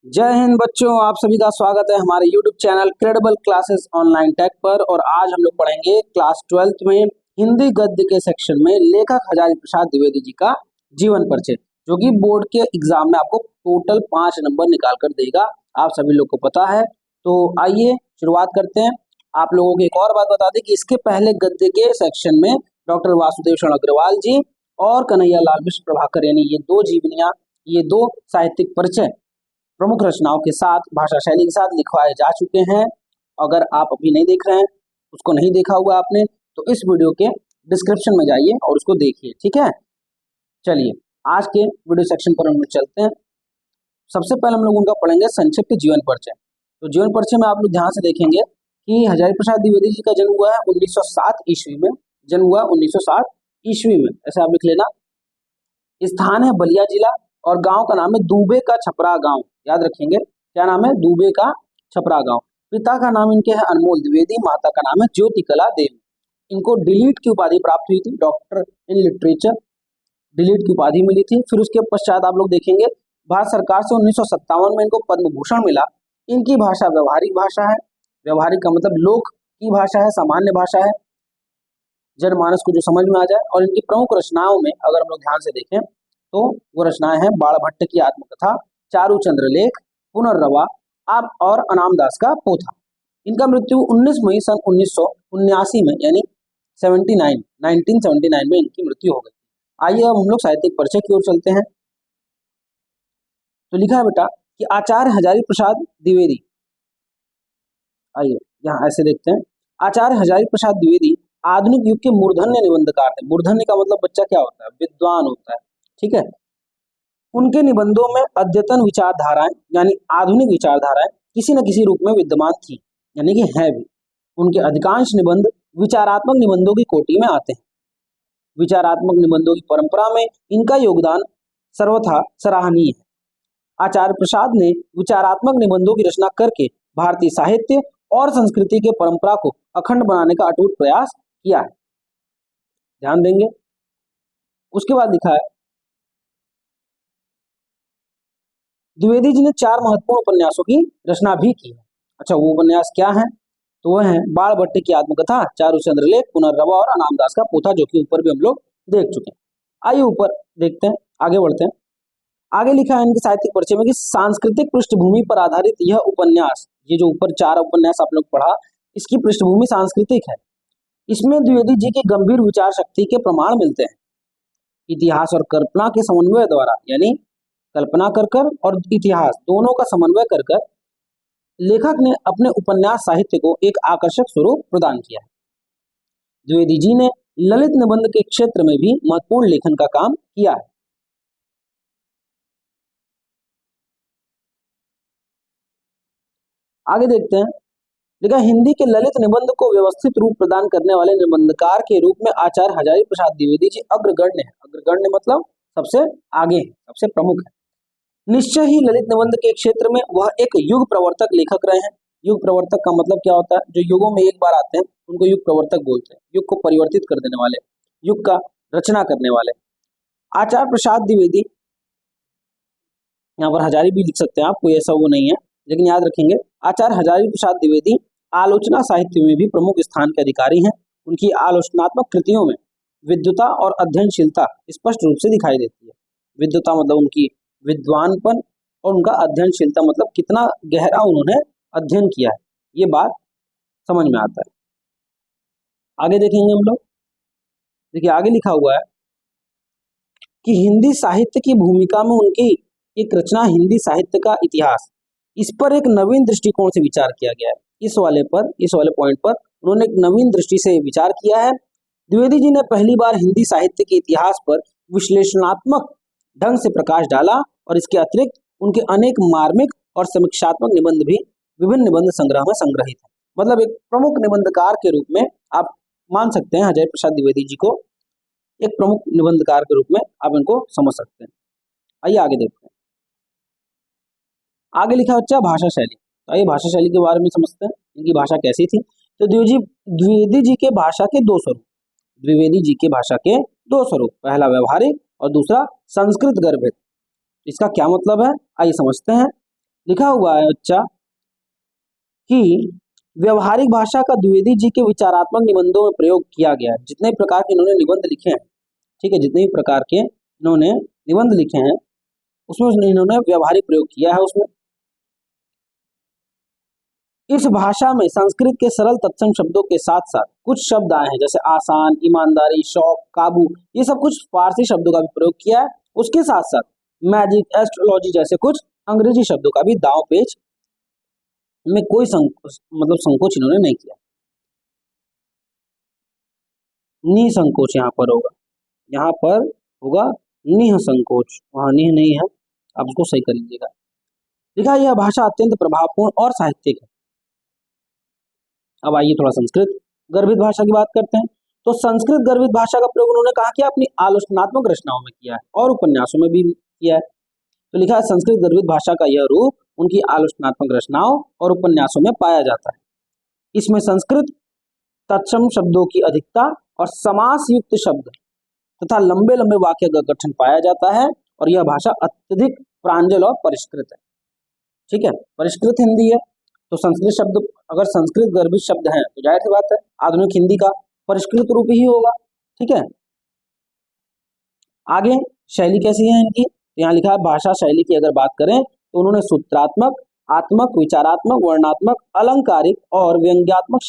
जय हिंद बच्चों, आप सभी का स्वागत है हमारे YouTube channel credible classes online tech पर। और आज हम लोग पढ़ेंगे क्लास 12th में हिंदी गद्य के सेक्शन में लेखक हजारी प्रसाद द्विवेदी जी का जीवन परिचय, जो कि बोर्ड के एग्जाम में आपको टोटल 5 नंबर निकाल कर देगा। आप सभी लोग को पता है। तो आइए शुरुआत करते हैं। आप लोगों को एक और बात बता दें कि इसके पहले गद्य के सेक्शन में डॉक्टर वासुदेव शरण अग्रवाल जी और कन्हैया लाल मिश्र प्रभाकर, यानी ये दो जीवनियां, ये दो साहित्यिक परिचय प्रमुख रचनाओं के साथ, भाषा शैली के साथ लिखवाए जा चुके हैं। अगर आप अभी नहीं देख रहे हैं, उसको नहीं देखा हुआ आपने, तो इस वीडियो के डिस्क्रिप्शन में जाइए और उसको देखिए, ठीक है। चलिए आज के वीडियो सेक्शन पर हम चलते हैं। सबसे पहले हम लोग उनका पढ़ेंगे संक्षिप्त जीवन परिचय। तो जीवन परिचय में आप लोग ध्यान से देखेंगे कि हजारी प्रसाद द्विवेदी जी का जन्म हुआ है 1907 ईस्वी में। जन्म हुआ 1907 ईस्वी में, ऐसे आप लिख लेना। स्थान है बलिया जिला और गांव का नाम है दूबे का छपरा गांव। याद रखेंगे, क्या नाम है? दूबे का छपरा गांव। पिता का नाम इनके है अनमोल द्विवेदी, माता का नाम है ज्योति कला देवी। इनको डिलीट की उपाधि प्राप्त हुई थी, डॉक्टर इन लिटरेचर डिलीट की उपाधि मिली थी। फिर उसके पश्चात आप लोग देखेंगे भारत सरकार से 1957 में इनको पद्म भूषण मिला। इनकी भाषा व्यवहारिक भाषा है। व्यवहारिक का मतलब लोक की भाषा है, सामान्य भाषा है, जनमानस को जो समझ में आ जाए। और इनकी प्रमुख रचनाओं में अगर हम लोग ध्यान से देखें तो वो रचनाएं हैं बाणभट्ट की आत्मकथा, चारुचंद्र लेख, पुनर्रवा आप और अनामदास का पोथा। इनका मृत्यु 19 मई सन 1979 में, यानी 1979 में इनकी मृत्यु हो गई। आइए अब हम लोग साहित्यिक परिचय की ओर चलते हैं। तो लिखा है बेटा कि आचार्य हजारी प्रसाद द्विवेदी, आइए यहाँ ऐसे देखते हैं। आचार्य हजारी प्रसाद द्विवेदी आधुनिक युग के मूर्धन्य निबंधकार थे। मूर्धन्य का मतलब बच्चा क्या होता है? विद्वान होता है, ठीक है। उनके निबंधों में अद्यतन विचारधाराएं, यानी आधुनिक विचारधाराएं किसी न किसी रूप में विद्यमान थी, यानी कि है भी। उनके अधिकांश निबंध विचारात्मक निबंधों की कोटि में आते हैं। विचारात्मक निबंधों की परंपरा में इनका योगदान सर्वथा सराहनीय है। आचार्य प्रसाद ने विचारात्मक निबंधों की रचना करके भारतीय साहित्य और संस्कृति के परंपरा को अखंड बनाने का अटूट प्रयास किया है। ध्यान देंगे। उसके बाद लिखा है द्विवेदी जी ने 4 महत्वपूर्ण उपन्यासों की रचना भी की है। अच्छा, वो उपन्यास क्या है? तो वह है बाणभट्ट की आत्मकथा, चारुचंद्र लेख, पुनर्रवा और अनामदास का पोथा, जो कि ऊपर भी हम लोग देख चुके हैं। आइए ऊपर देखते हैं, आगे बढ़ते हैं। आगे लिखा है इनके साहित्यिक परिचय में कि सांस्कृतिक पृष्ठभूमि पर आधारित यह उपन्यास, ये जो ऊपर 4 उपन्यास आप लोग पढ़ा, इसकी पृष्ठभूमि सांस्कृतिक है। इसमें द्विवेदी जी की गंभीर विचार शक्ति के प्रमाण मिलते हैं। इतिहास और कल्पना के समन्वय द्वारा, यानी कल्पना कर और इतिहास दोनों का समन्वय कर लेखक ने अपने उपन्यास साहित्य को एक आकर्षक स्वरूप प्रदान किया है। द्विवेदी जी ने ललित निबंध के क्षेत्र में भी महत्वपूर्ण लेखन का काम किया है। आगे देखते हैं। देखा, हिंदी के ललित निबंध को व्यवस्थित रूप प्रदान करने वाले निबंधकार के रूप में आचार्य हजारी प्रसाद द्विवेदी जी अग्रगण्य है। अग्रगण्य मतलब सबसे आगे है, सबसे प्रमुख है। निश्चय ही ललित निबंध के क्षेत्र में वह एक युग प्रवर्तक लेखक रहे हैं। युग प्रवर्तक का मतलब क्या होता है? जो युगों में एक बार आते हैं उनको युग प्रवर्तक बोलते हैं। युग को परिवर्तित कर देने वाले, युग का रचना करने वाले। आचार्य प्रसाद द्विवेदी, यहाँ पर हजारी भी लिख सकते हैं आप, कोई ऐसा वो नहीं है, लेकिन याद रखेंगे आचार्य हजारी प्रसाद द्विवेदी आलोचना साहित्य में भी प्रमुख स्थान के अधिकारी हैं। उनकी आलोचनात्मक कृतियों में विद्वता और अध्ययनशीलता स्पष्ट रूप से दिखाई देती है। विद्वता मतलब उनकी विद्वानपन, और उनका अध्ययनशीलता मतलब कितना गहरा उन्होंने अध्ययन किया है, ये बात समझ में आता है। आगे देखेंगे हम लोग। देखिए आगे लिखा हुआ है कि हिंदी साहित्य की भूमिका में उनकी एक रचना हिंदी साहित्य का इतिहास, इस पर एक नवीन दृष्टिकोण से विचार किया गया है। इस वाले पॉइंट पर उन्होंने एक नवीन दृष्टि से विचार किया है। द्विवेदी जी ने पहली बार हिंदी साहित्य के इतिहास पर विश्लेषणात्मक ढंग से प्रकाश डाला, और इसके अतिरिक्त उनके अनेक मार्मिक और समीक्षात्मक निबंध भी विभिन्न निबंध संग्रह में संग्रहित है। मतलब एक प्रमुख निबंधकार के रूप में आप मान सकते हैं हजारी प्रसाद द्विवेदी जी को, एक प्रमुख निबंधकार के रूप में आप इनको समझ सकते हैं। आइए आगे देखते हैं। आगे लिखा बच्चा भाषा शैली। तो आइए भाषा शैली के बारे में समझते हैं, इनकी भाषा कैसी थी। तो द्विवेदी जी के भाषा के 2 स्वरूप, द्विवेदी जी के भाषा के 2 स्वरूप, पहला व्यवहारिक और दूसरा संस्कृत गर्भित। इसका क्या मतलब है, आइए समझते हैं। लिखा हुआ है बच्चा कि व्यवहारिक भाषा का द्विवेदी जी के विचारात्मक निबंधों में प्रयोग किया गया है। जितने प्रकार के इन्होंने निबंध लिखे हैं, ठीक है, जितने भी प्रकार के इन्होंने निबंध लिखे हैं उसमें इन्होंने व्यवहारिक प्रयोग किया है। उसमें इस भाषा में संस्कृत के सरल तत्सम शब्दों के साथ साथ कुछ शब्द आए हैं, जैसे आसान, ईमानदारी, शौक, काबू, ये सब कुछ फारसी शब्दों का भी प्रयोग किया है। उसके साथ साथ मैजिक, एस्ट्रोलॉजी जैसे कुछ अंग्रेजी शब्दों का भी दांव पेच में कोई संकोच इन्होंने नहीं किया। निसंकोच यहाँ पर होगा, यहाँ पर होगा निसंकोच, वहां निह नहीं है, आप उसको सही कर लीजिएगा। लिखा यह भाषा अत्यंत प्रभावपूर्ण और साहित्यिक है। अब आइए थोड़ा संस्कृत गर्भित भाषा की बात करते हैं। तो संस्कृत गर्भित भाषा का प्रयोग उन्होंने कहा कि अपनी आलोचनात्मक रचनाओं में किया है और उपन्यासों में भी किया है। तो लिखा है संस्कृत गर्भित भाषा का यह रूप उनकी आलोचनात्मक रचनाओं और उपन्यासों में पाया जाता है। इसमें संस्कृत तत्सम शब्दों की अधिकता और समास युक्त शब्द तथा लंबे लंबे वाक्य का गठन पाया जाता है और यह भाषा अत्यधिक प्रांजल और परिष्कृत है। ठीक है, परिष्कृत हिंदी है। तो संस्कृत शब्द, अगर संस्कृत गर्भित शब्द हैं तो जाहिर सी बात है आधुनिक हिंदी का परिष्कृत रूप ही होगा। ठीक है, आगे शैली कैसी है इनकी, यहाँ लिखा है भाषा शैली की अगर बात करें तो उन्होंने सूत्रात्मक, आत्मक, विचारात्मक, वर्णात्मक, अलंकारिक और व्यंग्यात्मक